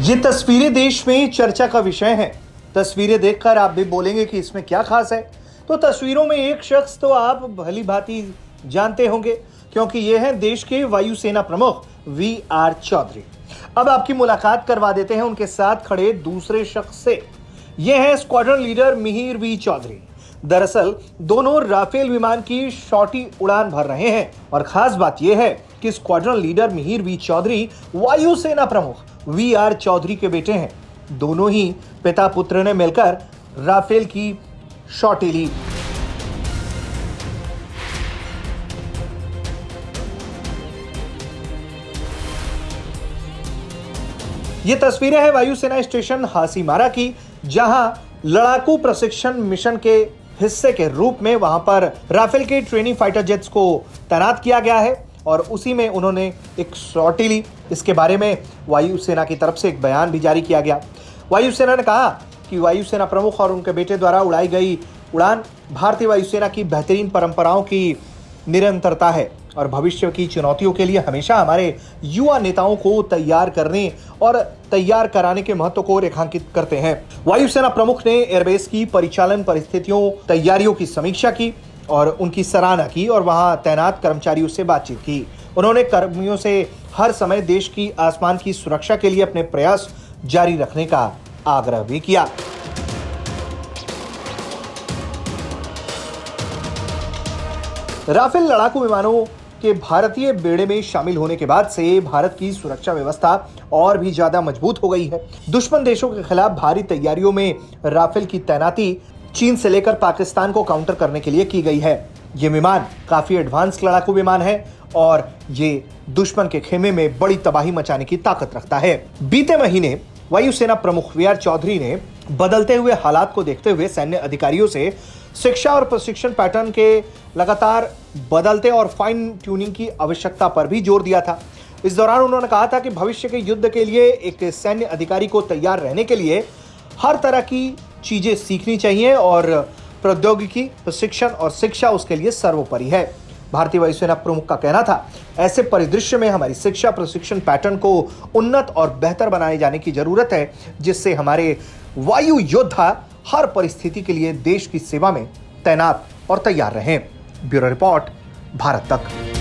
ये तस्वीरें देश में चर्चा का विषय हैं। तस्वीरें देखकर आप भी बोलेंगे कि इसमें क्या खास है। तो तस्वीरों में एक शख्स तो आप भली भांति जानते होंगे, क्योंकि ये हैं देश के वायुसेना प्रमुख वी.आर. चौधरी। अब आपकी मुलाकात करवा देते हैं उनके साथ खड़े दूसरे शख्स से। ये हैं squadron leader Mihir V. Chaudhary. दरअसल दोनों राफेल विमान की शॉर्टी उड़ान भर रहे हैं और खास बात यह है कि squadron leader Mihir V. Chaudhary वायुसेना प्रमुख वी.आर. चौधरी के बेटे हैं। दोनों ही पिता पुत्र ने मिलकर राफेल की शॉर्टी ली। ये तस्वीरें हैं वायुसेना स्टेशन हासीमारा की, जहां लड़ाकू प्रशिक्षण मिशन के हिस्से के रूप में वहां पर राफेल के ट्रेनिंग फाइटर जेट्स को तैनात किया गया है और उसी में उन्होंने एक शॉर्टी ली। इसके बारे में वायुसेना की तरफ से एक बयान भी जारी किया गया। वायुसेना ने कहा कि वायुसेना प्रमुख और उनके बेटे द्वारा उड़ाई गई उड़ान भारतीय वायुसेना की बेहतरीन परंपराओं की निरंतरता है और भविष्य की चुनौतियों के लिए हमेशा हमारे युवा नेताओं को तैयार करने और तैयार कराने के महत्व को रेखांकित करते हैं। वायुसेना प्रमुख ने एयरबेस की परिचालन परिस्थितियों, तैयारियों की समीक्षा की और उनकी सराहना की और वहां तैनात कर्मचारियों से बातचीत की। उन्होंने कर्मियों से हर समय देश की आसमान की सुरक्षा के लिए अपने प्रयास जारी रखने का आग्रह भी किया। राफेल लड़ाकू विमानों के भारतीय बेड़े में शामिल होने के बाद से भारत की सुरक्षा व्यवस्था और भी ज्यादा मजबूत हो गई है। दुश्मन देशों के खिलाफ भारी तैयारियों में राफेल की तैनाती चीन से लेकर पाकिस्तान को काउंटर करने के लिए की गई है। ये विमान काफी एडवांस लड़ाकू विमान है और ये दुश्मन के खेमे में बड़ी तबाही मचाने की ताकत रखता है। बीते महीने वायुसेना प्रमुख वी.आर. चौधरी ने बदलते हुए हालात को देखते हुए सैन्य अधिकारियों से शिक्षा और प्रशिक्षण पैटर्न के लगातार बदलते और फाइन ट्यूनिंग की आवश्यकता पर भी जोर दिया था। इस दौरान उन्होंने कहा था कि भविष्य के युद्ध के लिए एक सैन्य अधिकारी को तैयार रहने के लिए हर तरह की चीजें सीखनी चाहिए और प्रौद्योगिकी, प्रशिक्षण और शिक्षा उसके लिए सर्वोपरि है। भारतीय वायुसेना प्रमुख का कहना था, ऐसे परिदृश्य में हमारी शिक्षा प्रशिक्षण पैटर्न को उन्नत और बेहतर बनाए जाने की जरूरत है, जिससे हमारे वायु योद्धा हर परिस्थिति के लिए देश की सेवा में तैनात और तैयार रहें। ब्यूरो रिपोर्ट, भारत तक।